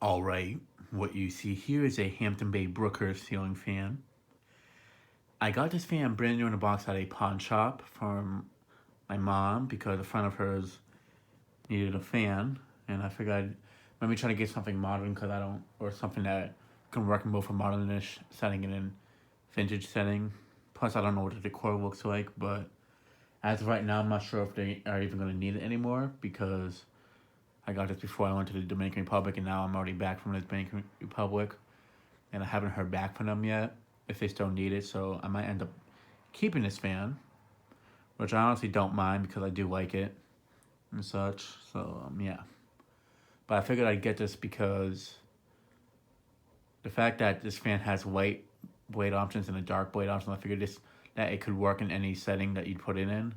Alright, what you see here is a Hampton Bay Brookhurst ceiling fan. I got this fan brand new in a box at a pawn shop from my mom because a friend of hers needed a fan, and I figured let me try to get something modern because I don't, or something that can work in both a modernish setting and in vintage setting. Plus, I don't know what the decor looks like, but as of right now, I'm not sure if they are even going to need it anymore because I got this before I went to the Dominican Republic, and now I'm already back from the Dominican Republic, and I haven't heard back from them yet if they still need it. So I might end up keeping this fan, which I honestly don't mind because I do like it and such. So yeah, but I figured I'd get this because the fact that this fan has white blade options and a dark blade option, I figured this that it could work in any setting that you'd put it in.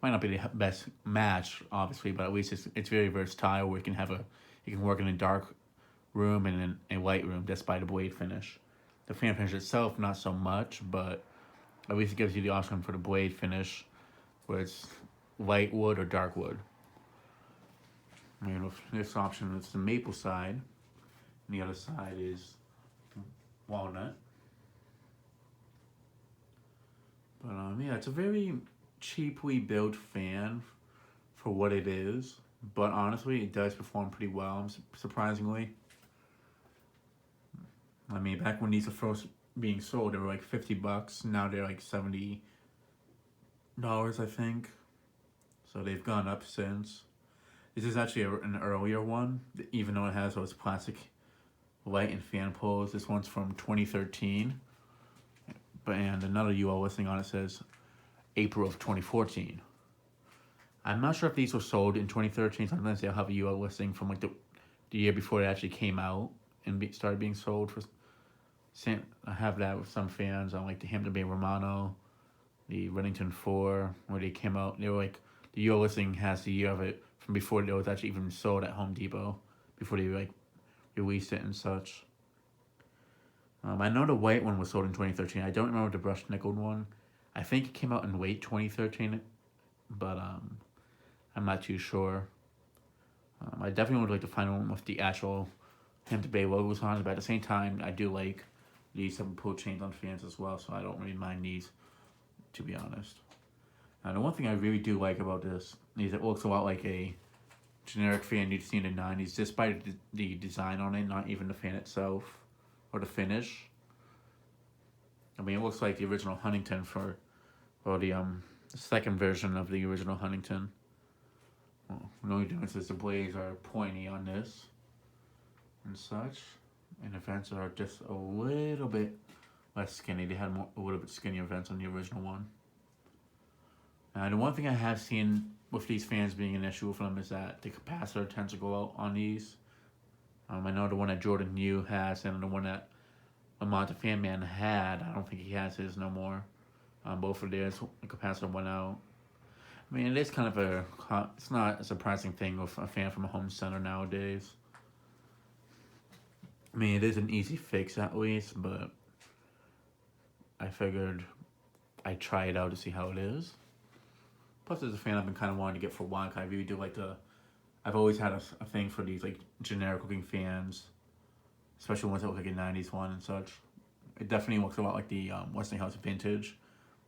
Might not be the best match, obviously, but at least it's very versatile. Where you can work in a dark room and in a light room, despite the blade finish. The fan finish itself, not so much, but at least it gives you the option for the blade finish, where it's light wood or dark wood. I mean, with this option, it's the maple side, and the other side is walnut. But yeah, it's a very cheaply built fan for what it is. But honestly, it does perform pretty well, surprisingly. I mean, back when these were first being sold, they were like $50. Now they're like $70, I think. So they've gone up since. This is actually an earlier one, even though it has those plastic light and fan poles. This one's from 2013. And another UL listing on it says April of 2014. I'm not sure if these were sold in 2013. Sometimes they'll have a UL listing from like the year before it actually came out and started being sold for. I have that with some fans on like the Hampton Bay Romano, the Reddington 4, where they came out. They were like, the UL listing has the year of it from before it was actually even sold at Home Depot, before they like released it and such. I know the white one was sold in 2013. I don't remember the brushed nickeled one. I think it came out in late 2013, but I'm not too sure. I definitely would like to find one with the actual Hampton Bay logos on it, but at the same time, I do like these some pull chains on fans as well, so I don't really mind these, to be honest. Now, the one thing I really do like about this is it looks a lot like a generic fan you'd see in the 90s, just by the design on it, not even the fan itself or the finish. I mean, it looks like the original Huntington or the second version of the original Huntington. Well, the only difference is the blades are pointy on this and such, and the vents are just a little bit less skinny. They had a little bit skinnier vents on the original one. And the one thing I have seen with these fans being an issue with them is that the capacitor tends to go out on these. I know the one that Jordan Yu has, and the one that Lamont the Fan Man had, I don't think he has his no more. Both of theirs, the capacitor went out. I mean, it is kind of it's not a surprising thing with a fan from a home center nowadays. I mean, it is an easy fix at least, but I figured I'd try it out to see how it is. Plus, as a fan, I've been kind of wanting to get for a while, because I really do like I've always had a thing for these like generic looking fans, especially ones that look like a 90s one and such. It definitely looks a lot like the Westinghouse Vintage,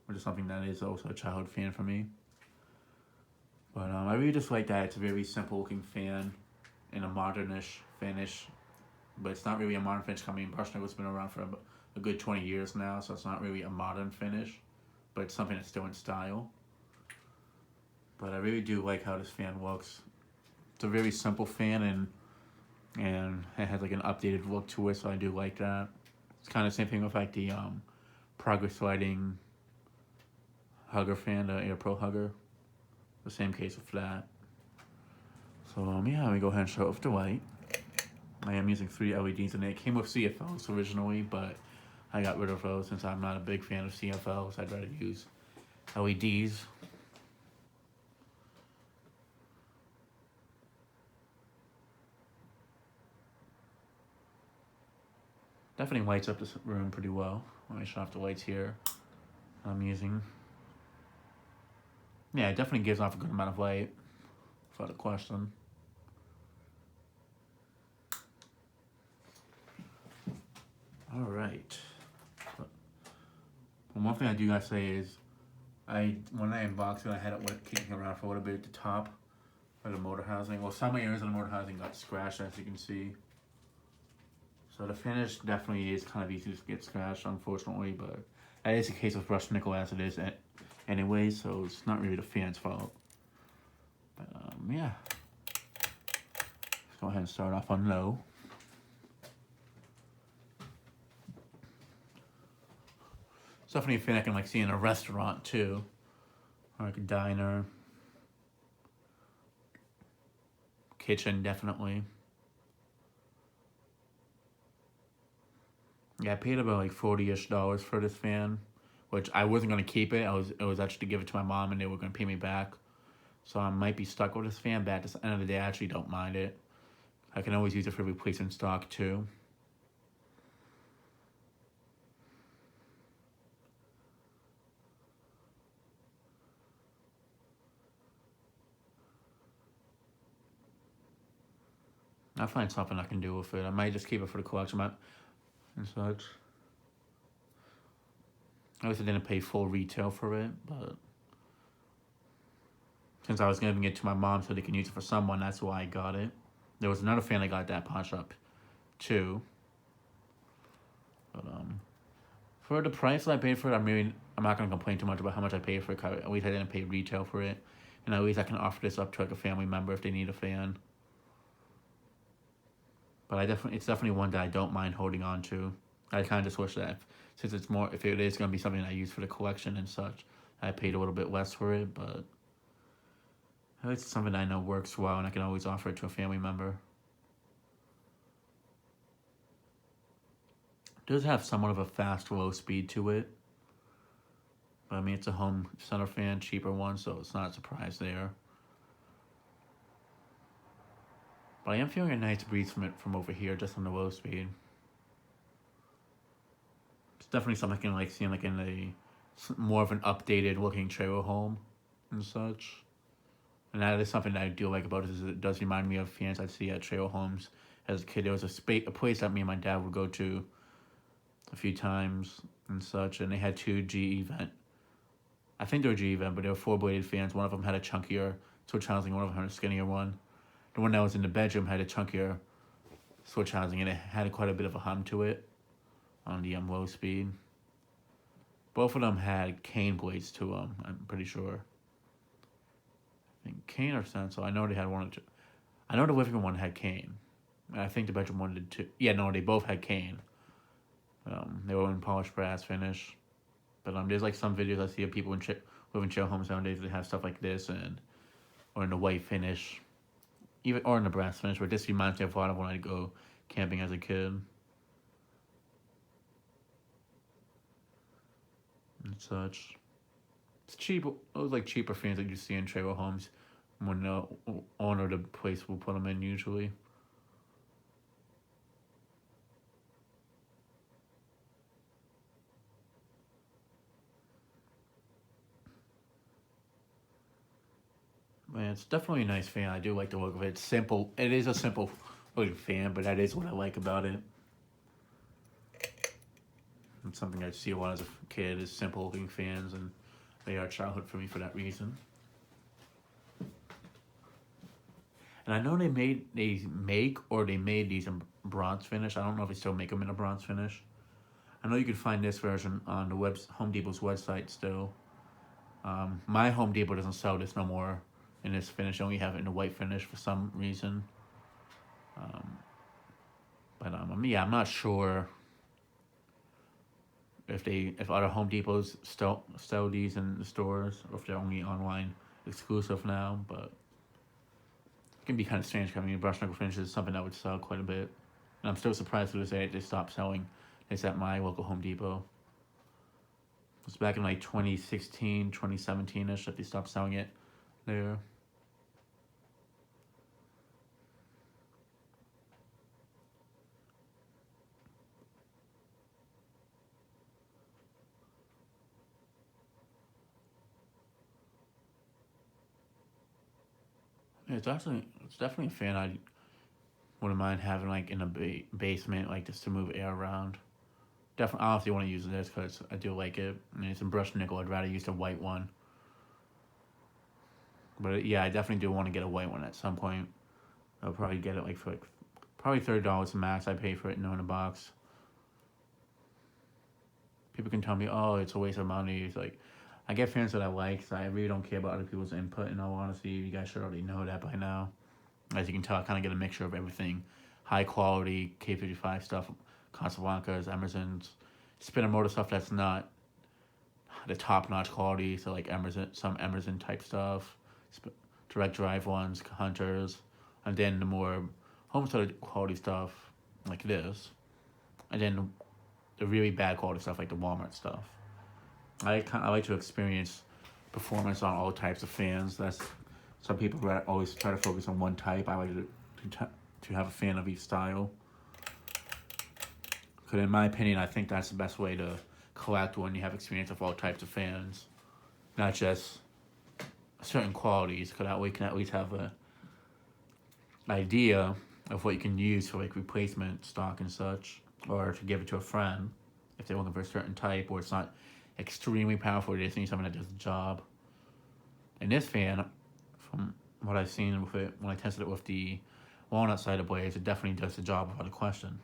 which is something that is also a childhood fan for me. But I really just like that it's a very simple looking fan in a modernish finish, but it's not really a modern finish. I mean, brushed nickel's been around for a good 20 years now, so it's not really a modern finish, but it's something that's still in style. But I really do like how this fan looks. It's a very simple fan, and it has like an updated look to it, so I do like that. It's kind of the same thing with like the Progress Lighting Hugger fan, the Air Pro Hugger. The same case with that. So yeah, let me go ahead and show it with the light. I am using 3 LEDs in it. It came with CFLs originally, but I got rid of those since I'm not a big fan of CFLs. I'd rather use LEDs. Definitely lights up this room pretty well. Let me shut off the lights here I'm using. Yeah, it definitely gives off a good amount of light, without a question. All right. One thing I do gotta say is, when I unboxed it, I had it kicking around for a little bit at the top of the motor housing. Well, some areas of the motor housing got scratched, as you can see. So the finish definitely is kind of easy to get scratched, unfortunately, but that is the case with brushed nickel as it is anyway, so it's not really the fan's fault. But yeah, let's go ahead and start off on low. It's definitely a fan I can like see in a restaurant too, or like a diner, kitchen definitely. Yeah, I paid about like $40-ish for this fan, which I wasn't gonna keep it. It was actually to give it to my mom, and they were gonna pay me back. So I might be stuck with this fan, but at the end of the day, I actually don't mind it. I can always use it for replacement stock too. I'll find something I can do with it. I might just keep it for the collection and such. I guess I didn't pay full retail for it, but since I was giving it to my mom so they can use it for someone, that's why I got it. There was another fan I got at that pawn shop too. But for the price that I paid for it, I'm not gonna complain too much about how much I paid for it. At least I didn't pay retail for it, and at least I can offer this up to like a family member if they need a fan. But it's definitely one that I don't mind holding on to. I kind of just wish that since if it is going to be something I use for the collection and such, I paid a little bit less for it, but it's something I know works well and I can always offer it to a family member. It does have somewhat of a fast, low speed to it. But I mean, it's a home center fan, cheaper one, so it's not a surprise there. But I am feeling a nice breeze from over here, just on the low speed. It's definitely something I can like see in more of an updated looking trailer home and such. And that is something that I do like about it, is it does remind me of fans I'd see at trailer homes as a kid. There was a place that me and my dad would go to a few times and such, and they had two GE vent. I think they were GE vent, but they were 4-bladed fans. One of them had a chunkier switch housing, one of them had a skinnier one. The one that was in the bedroom had a chunkier switch housing, and it had quite a bit of a hum to it on the low speed. Both of them had cane blades to them, I'm pretty sure. I think cane or Senso. I know they had one or two. I know the living room one had cane. And I think the bedroom one did too. Yeah, no, they both had cane. They were in polished brass finish. But there's like some videos I see of people live in trailer homes nowadays that have stuff like this, or in the white finish. Or in the brass finish, but this reminds me of a lot of when I'd go camping as a kid. And such. It's cheap. It was like cheaper fans that you see in trailer homes when the owner of the place will put them in usually. Man, it's definitely a nice fan. I do like the look of it. It's simple. It is a simple looking fan, but that is what I like about it. It's something I see a lot as a kid, is simple looking fans, and they are childhood for me for that reason. And I know they made these in bronze finish. I don't know if they still make them in a bronze finish. I know you can find this version on the Home Depot's website still. My Home Depot doesn't sell this no more in this finish. They only have it in a white finish for some reason. Yeah, I'm not sure if other Home Depots still sell these in the stores, or if they're only online exclusive now. But it can be kind of strange. I mean, brushed nickel finish is something that would sell quite a bit, and I'm still surprised to this day they stopped selling this at my local Home Depot. It was back in like 2016, 2017-ish that they stopped selling it there. It's definitely a fan I wouldn't mind having like in a basement, like just to move air around. Definitely, honestly, want to use this because I do like it. I mean, it's in brushed nickel. I'd rather use the white one. But yeah, I definitely do want to get a white one at some point. I'll probably get it like for like probably $30 max. I pay for it, in a box. People can tell me, oh, it's a waste of money. It's like, I get fans that I like, so I really don't care about other people's input. In all honesty, you guys should already know that by now. As you can tell, I kind of get a mixture of everything: high quality K55 stuff, Casablancas, Emersons, spinner motor stuff that's not the top notch quality. So like Emerson, some Emerson type stuff, direct drive ones, Hunters, and then the more home started quality stuff like this, and then the really bad quality stuff like the Walmart stuff. I like to experience performance on all types of fans. That's some people always try to focus on one type. I like to have a fan of each style. Because in my opinion, I think that's the best way to collect when you have experience of all types of fans, not just certain qualities. Because that way you can at least have a idea of what you can use for like replacement stock and such, or to give it to a friend if they're looking for a certain type, or it's not extremely powerful. They just need something that does the job. And this fan, from what I've seen with it, when I tested it with the walnut side of blades, it definitely does the job without a question.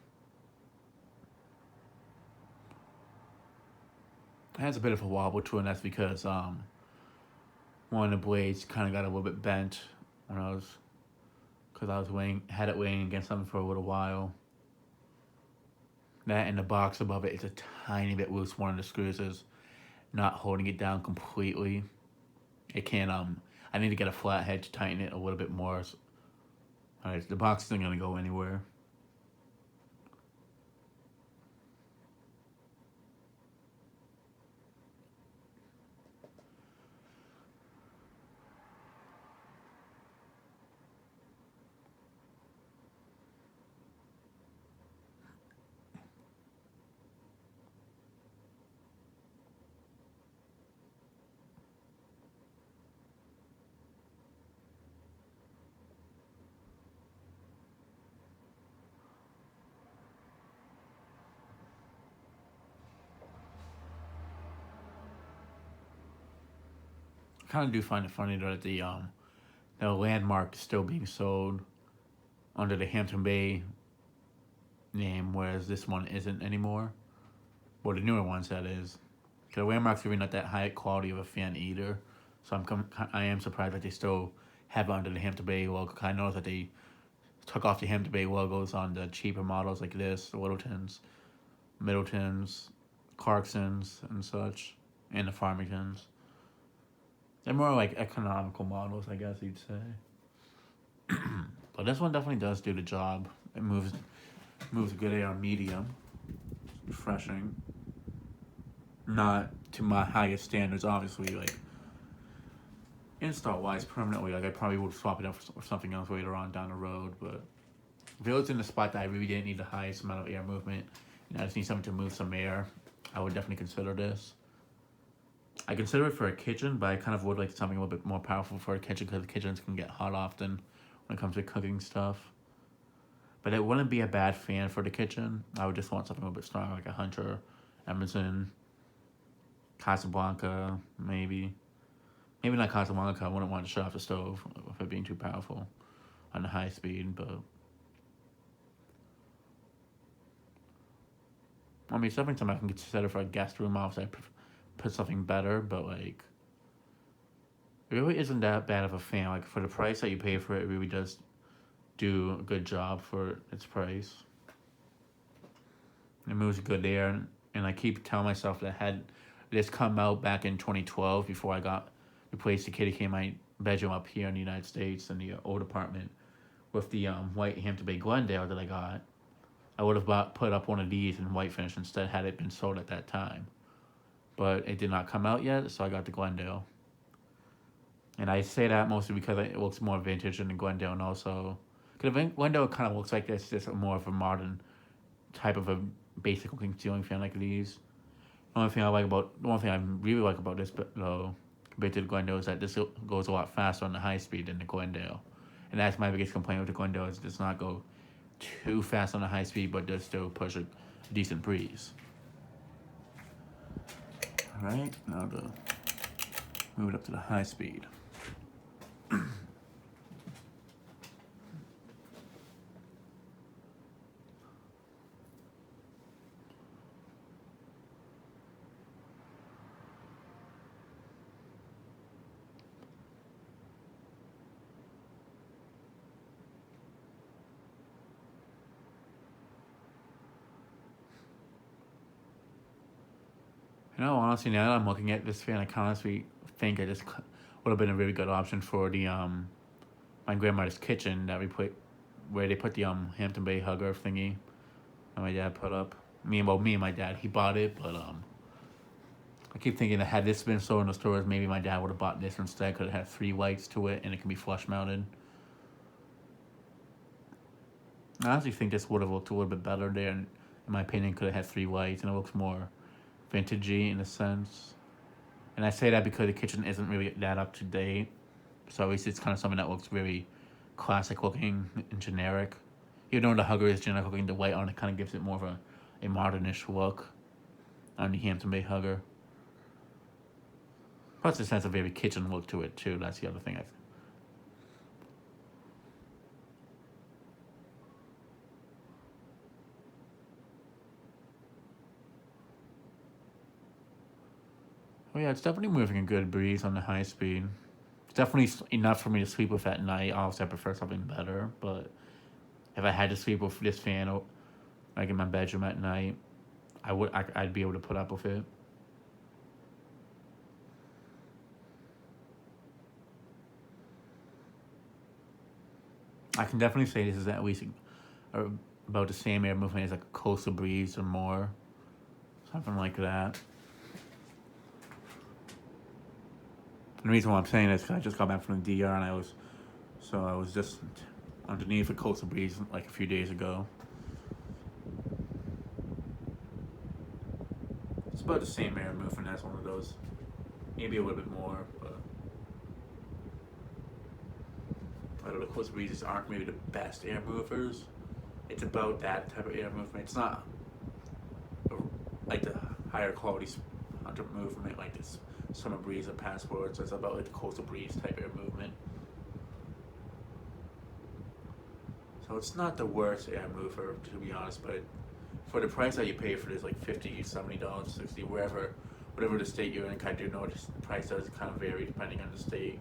It has a bit of a wobble to it, and that's because one of the blades kind of got a little bit bent when I was, because I was had it weighing against something for a little while. That and the box above it is a tiny bit loose. One of the screws is not holding it down completely. It can I need to get a flat head to tighten it a little bit more. Alright, the box isn't gonna go anywhere. I kind of do find it funny though that the landmark is still being sold under the Hampton Bay name, whereas this one isn't anymore. Well, the newer ones, that is. Because the landmark's really not that high quality of a fan either. So I am surprised that they still have it under the Hampton Bay logo. I know that they took off the Hampton Bay logos on the cheaper models like this, the Littletons, Middletons, Clarksons, and such, and the Farmingtons. They're more like economical models, I guess you'd say. But this one definitely does do the job. It moves good air on medium. It's refreshing. Not to my highest standards, obviously. Like install wise, permanently, like I probably would swap it out for something else later on down the road. But if it was in the spot that I really didn't need the highest amount of air movement, and I just need something to move some air, I would definitely consider this. I consider it for a kitchen, but I kind of would like something a little bit more powerful for a kitchen because kitchens can get hot often when it comes to cooking stuff. But it wouldn't be a bad fan for the kitchen. I would just want something a little bit stronger, like a Hunter, Emerson, Casablanca, maybe. Maybe not Casablanca. I wouldn't want to shut off the stove with it being too powerful on the high speed, but I mean, something I can consider for a guest room. Obviously, I put something better, but like, it really isn't that bad of a fan. Like, for the price that you pay for it, it really does do a good job for its price. It moves good air, and I keep telling myself that had this come out back in 2012, before I replaced the kitty came my bedroom up here in the United States in the old apartment with the white Hampton Bay Glendale that I got, I would have put up one of these in white finish instead had it been sold at that time. But it did not come out yet, so I got the Glendale. And I say that mostly because it looks more vintage than the Glendale, and also because the Glendale kind of looks like this, just more of a modern type of a basic looking ceiling fan like these. The one thing I really like about this, though, compared to the Glendale, is that this goes a lot faster on the high speed than the Glendale. And that's my biggest complaint with the Glendale, is it does not go too fast on the high speed, but does still push a decent breeze. Alright, now to move it up to the high speed. You know, honestly, now that I'm looking at this fan, I honestly think it just would have been a really good option for the my grandmother's kitchen that we put where they put the Hampton Bay hugger thingy that my dad put up. Me and my dad, he bought it, but I keep thinking that had this been sold in the stores, maybe my dad would have bought this instead because it had 3 lights to it and it can be flush mounted. I honestly think this would have looked a little bit better there, and in my opinion, could have had 3 lights and it looks more vintagey in a sense. And I say that because the kitchen isn't really that up to date, so at least it's kind of something that looks very classic looking and generic. Even though the hugger is generic looking, the white on it kind of gives it more of a modernish look on the Hampton Bay hugger. Plus, it has a very kitchen look to it too. That's the other thing. Oh yeah, it's definitely moving a good breeze on the high speed. It's definitely enough for me to sleep with at night. Obviously, I prefer something better, but if I had to sleep with this fan, like in my bedroom at night, I'd be able to put up with it. I can definitely say this is at least about the same air movement as like a coastal breeze or more, something like that. And the reason why I'm saying this is because I just got back from the DR and I was just underneath a coastal breeze like a few days ago. It's about the same air movement as one of those, maybe a little bit more, but I don't know, coastal breezes aren't maybe the best air movers. It's about that type of air movement. It's not like the higher quality hunter movement like this summer breeze or passport, so it's about like the coastal breeze type air movement. So it's not the worst air mover, to be honest, but for the price that you pay for this, like $50, $70, $60, whatever the state you're in, I do notice the price does kind of vary depending on the state.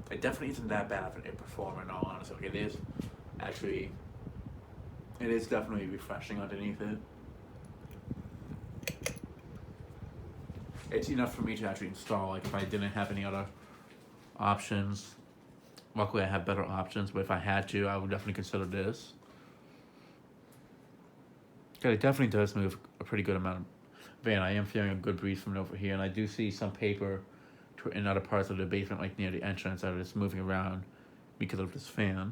It definitely isn't that bad of a performer, in all honesty. Like it is definitely refreshing underneath it. It's enough for me to actually install. Like if I didn't have any other options, luckily I have better options, but if I had to, I would definitely consider this. Yeah, it definitely does move a pretty good amount. Van, I am feeling a good breeze from over here, and I do see some paper in other parts of the basement, like near the entrance, that are just moving around because of this fan.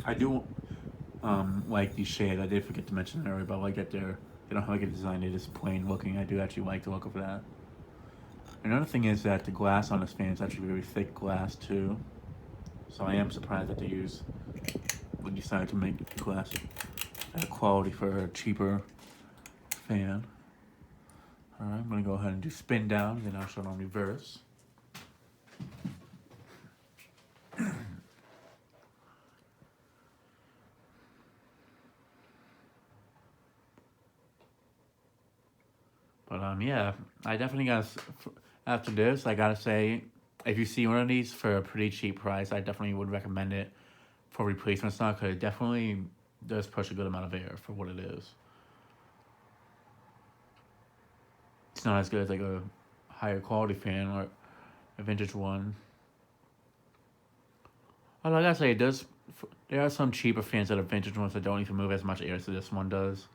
I do like these shades. I did forget to mention that earlier, but I like that they don't have like a design, they're just plain looking. I do actually like the look of that. Another thing is that the glass on this fan is actually very thick glass too. So I am surprised that they decided to make the glass that quality for a cheaper fan. Alright, I'm gonna go ahead and do spin down, then I'll show it on reverse. But yeah, I definitely after this, I gotta say, if you see one of these for a pretty cheap price, I definitely would recommend it for replacement stock, because it definitely does push a good amount of air for what it is. It's not as good as like a higher quality fan or a vintage one. Well, like I say, there are some cheaper fans that are vintage ones that don't even move as much air as this one does.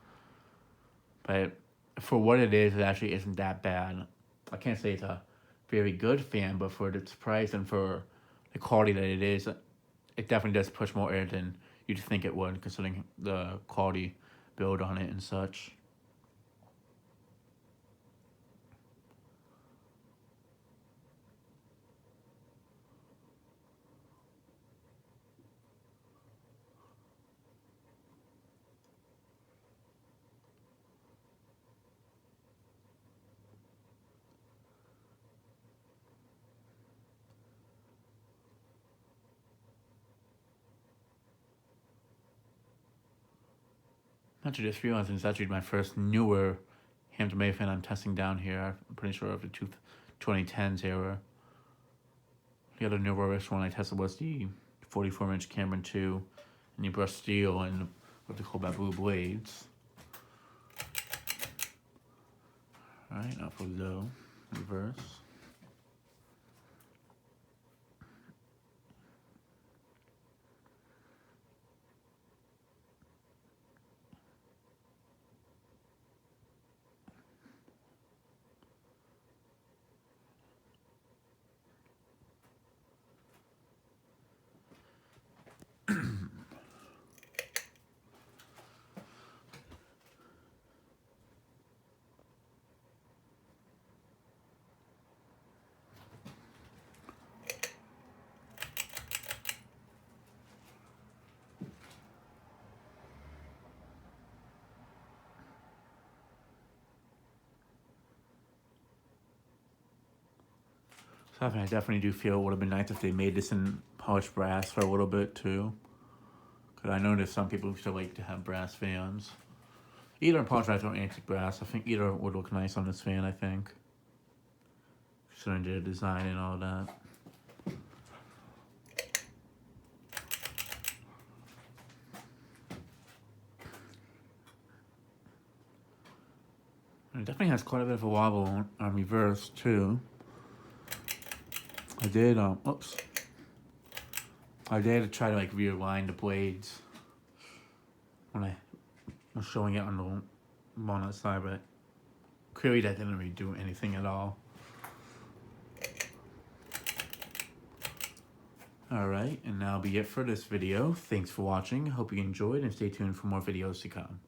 But for what it actually isn't that bad. I can't say it's a very good fan, but for its price and for the quality that it is, it definitely does push more air than you'd think it would, considering the quality build on it and such. Actually, just realizing it's actually my first newer Hampton Bay fan I'm testing down here. I'm pretty sure of the 2010s era. The other newerish one I tested was the 44-inch Cameron 2 and the brushed steel and what they call bamboo blades. Alright, now for low, reverse. So I definitely do feel it would have been nice if they made this in polished brass for a little bit too. Because I know there's some people who still like to have brass fans. Either in polished brass or antique brass. I think either would look nice on this fan, I think. Considering the design and all that. And it definitely has quite a bit of a wobble on reverse too. I did try to like realign the blades when I was showing it on the walnut side, but clearly that didn't really do anything at all. Alright, and that'll be it for this video. Thanks for watching. Hope you enjoyed and stay tuned for more videos to come.